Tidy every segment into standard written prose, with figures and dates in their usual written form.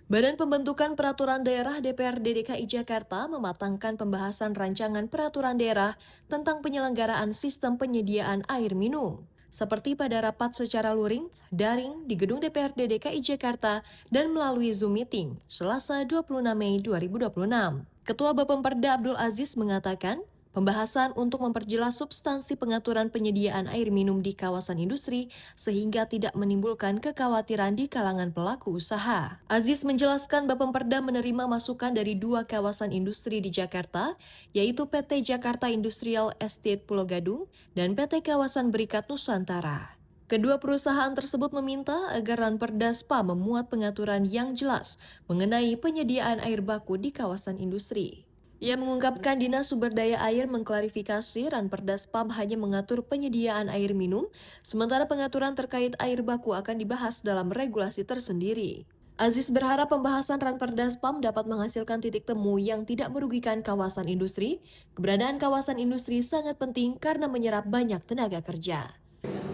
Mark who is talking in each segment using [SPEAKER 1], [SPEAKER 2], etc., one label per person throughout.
[SPEAKER 1] Badan Pembentukan Peraturan Daerah DPRD DKI Jakarta mematangkan pembahasan rancangan peraturan daerah tentang penyelenggaraan sistem penyediaan air minum. Seperti pada rapat secara luring, daring di gedung DPRD DKI Jakarta dan melalui Zoom Meeting, Selasa 26 Mei 2026. Ketua Bapemperda Abdul Aziz mengatakan, pembahasan untuk memperjelas substansi pengaturan penyediaan air minum di kawasan industri sehingga tidak menimbulkan kekhawatiran di kalangan pelaku usaha. Aziz menjelaskan Bapemperda menerima masukan dari dua kawasan industri di Jakarta, yaitu PT Jakarta Industrial Estate Pulau Gadung dan PT Kawasan Berikat Nusantara. Kedua perusahaan tersebut meminta agar Ranperda SPA memuat pengaturan yang jelas mengenai penyediaan air baku di kawasan industri. Ia mengungkapkan Dinas Sumber Daya Air mengklarifikasi Ranperda SPAM hanya mengatur penyediaan air minum, sementara pengaturan terkait air baku akan dibahas dalam regulasi tersendiri. Aziz berharap pembahasan Ranperda SPAM dapat menghasilkan titik temu yang tidak merugikan kawasan industri. Keberadaan kawasan industri sangat penting karena menyerap banyak tenaga kerja.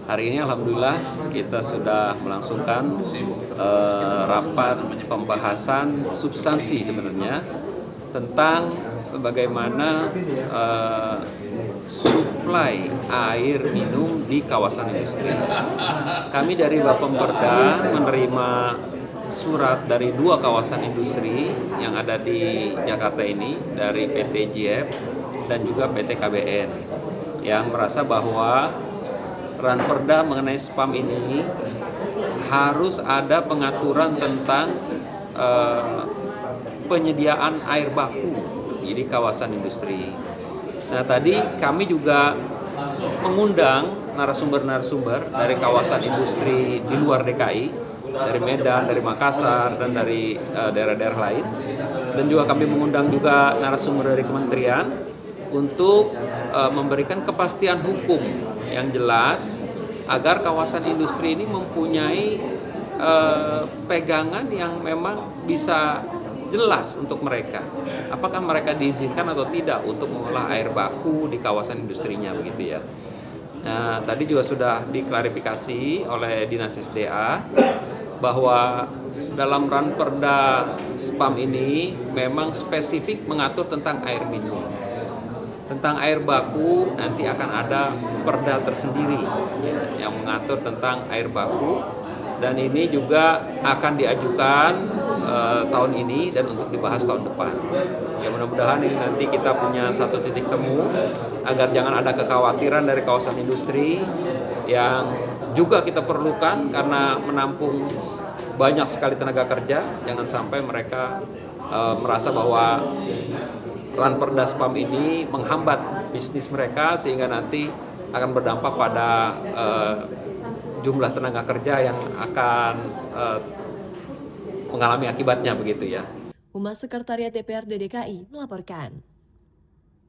[SPEAKER 2] Hari ini alhamdulillah kita sudah melangsungkan rapat pembahasan substansi sebenarnya tentang bagaimana suplai air minum di kawasan industri. Kami dari Bapemperda menerima surat dari dua kawasan industri yang ada di Jakarta ini, dari PT JF dan juga PT KBN, yang merasa bahwa Ranperda mengenai SPAM ini harus ada pengaturan tentang penyediaan air baku di kawasan industri. Nah, tadi kami juga mengundang narasumber-narasumber dari kawasan industri di luar DKI, dari Medan, dari Makassar, dan dari daerah-daerah lain. Dan juga kami mengundang juga narasumber dari kementerian untuk memberikan kepastian hukum yang jelas agar kawasan industri ini mempunyai pegangan yang memang bisa jelas untuk mereka. Apakah mereka diizinkan atau tidak untuk mengolah air baku di kawasan industrinya, begitu ya. Nah, tadi juga sudah diklarifikasi oleh Dinas SDA bahwa dalam Ranperda SPAM ini memang spesifik mengatur tentang air minum. Tentang air baku nanti akan ada perda tersendiri yang mengatur tentang air baku, dan ini juga akan diajukan tahun ini dan untuk dibahas tahun depan. Ya, mudah-mudahan ini nanti kita punya satu titik temu agar jangan ada kekhawatiran dari kawasan industri yang juga kita perlukan karena menampung banyak sekali tenaga kerja. Jangan sampai mereka merasa bahwa Ranperda SPAM ini menghambat bisnis mereka sehingga nanti akan berdampak pada jumlah tenaga kerja yang akan mengalami akibatnya, begitu ya.
[SPEAKER 1] Humas Sekretariat DPRD DKI melaporkan.